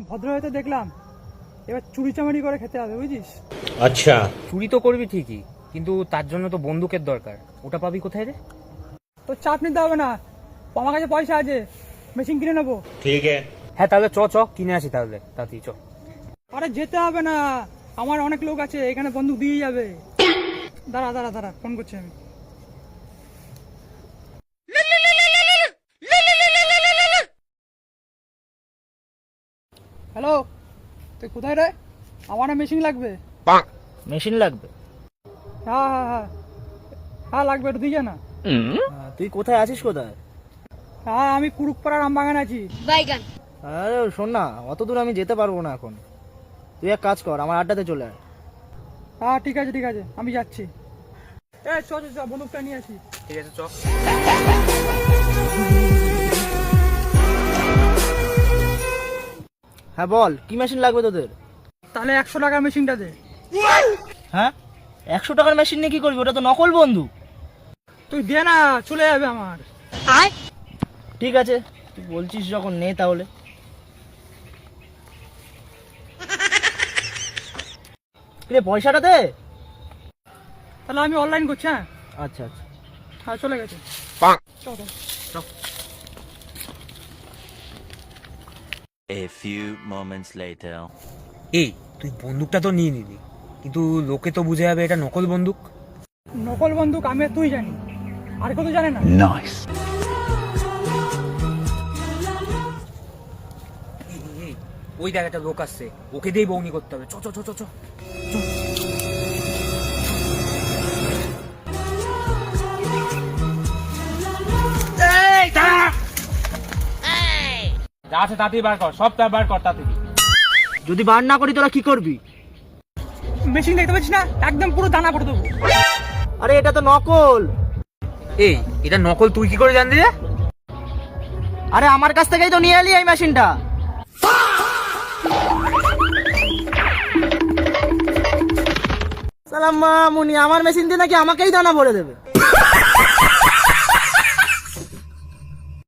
ভদ্র হয়তো দেখলাম, এবার চুরি চামারি করে খেতে হবে, বুঝিস? अच्छा চুরি তো করবি ঠিকই, কিন্তু তার জন্য তো বন্দুকের দরকার। ওটা পাবি কোথায় রে? তো চাপ নিতে হবে না, আমার কাছে পয়সা আছে, মেশিন কিনে নেবো। ठीक है। হ্যাঁ তাহলে চ চ কিনে আসি তাহলে, তাড়াতাড়ি চ। আরে যেতে হবে না, আমার অনেক লোক আছে, এখানে বন্দুক দিয়ে যাবে। দাঁড়া দাঁড়া দাঁড়া, ফোন করছি আমি। হ্যালো, তুই কোথায় রে? আমার মেশিন লাগবে। মেশিন লাগবে? হ্যাঁ হ্যাঁ হ্যাঁ হ্যাঁ লাগবে, একটু দিয়ে যা না। তুই কোথায় আছিস? কোথায়? হ্যাঁ আমি কুরুকপাড়ার আমবাগান আছি। আরে শোন না, অত দূর আমি যেতে পারবো না এখন। তুই এক কাজ কর, আমার আড্ডাতে চলে আয়। হ্যাঁ ঠিক আছে ঠিক আছে, আমি যাচ্ছি। এ চ চ চ, বন্দুকটা নিয়ে আসি। ঠিক আছে চ। হ্যাঁ বল, কি মেশিন লাগবে তোদের? তাহলে 100 টাকার মেশিনটা দে। হ্যাঁ, 100 টাকার মেশিন নিয়ে কি করবি? ওটা তো নকল বন্দুক। তুই দে না, চলে যাবে আমার। ঠিক আছে, তুই বলছিস যখন নে তাহলে। রে পয়সাটা দে। তাহলে আমি অনলাইন করছি। হ্যাঁ আচ্ছা আচ্ছা। হ্যাঁ চলে গেছে। চল চল। A few moments later. এই তুই বন্দুকটা তো নিয়ে নিলি, কিন্তু লোকে তো বুঝে যাবে এটা নকল বন্দুক। নকল বন্দুক আমি আর তুই জানি, আর কত জানে না। Nice. এই, ওই দেখ একটা লোক আসছে, ওকে দিয়েই বউনি করতে হবে। চ চ চ চ চ। যা আছে তাতেই বার কর, সব বার কর তাড়াতাড়ি। যদি বার না করি তোরা কি করবি? মেশিন দেখতে পাচ্ছিস না, একদম পুরো দানা পড়ে দেবো। আরে এটা তো নকল। এই এটা নকল তুই কি করে জানলি রে? আরে আমার কাছ থেকেই তো নিয়ে এলি এই মেশিনটা। সালাম মামুনি, আমার মেশিন দিয়ে নাকি আমাকেই দানা ভরে দেবে।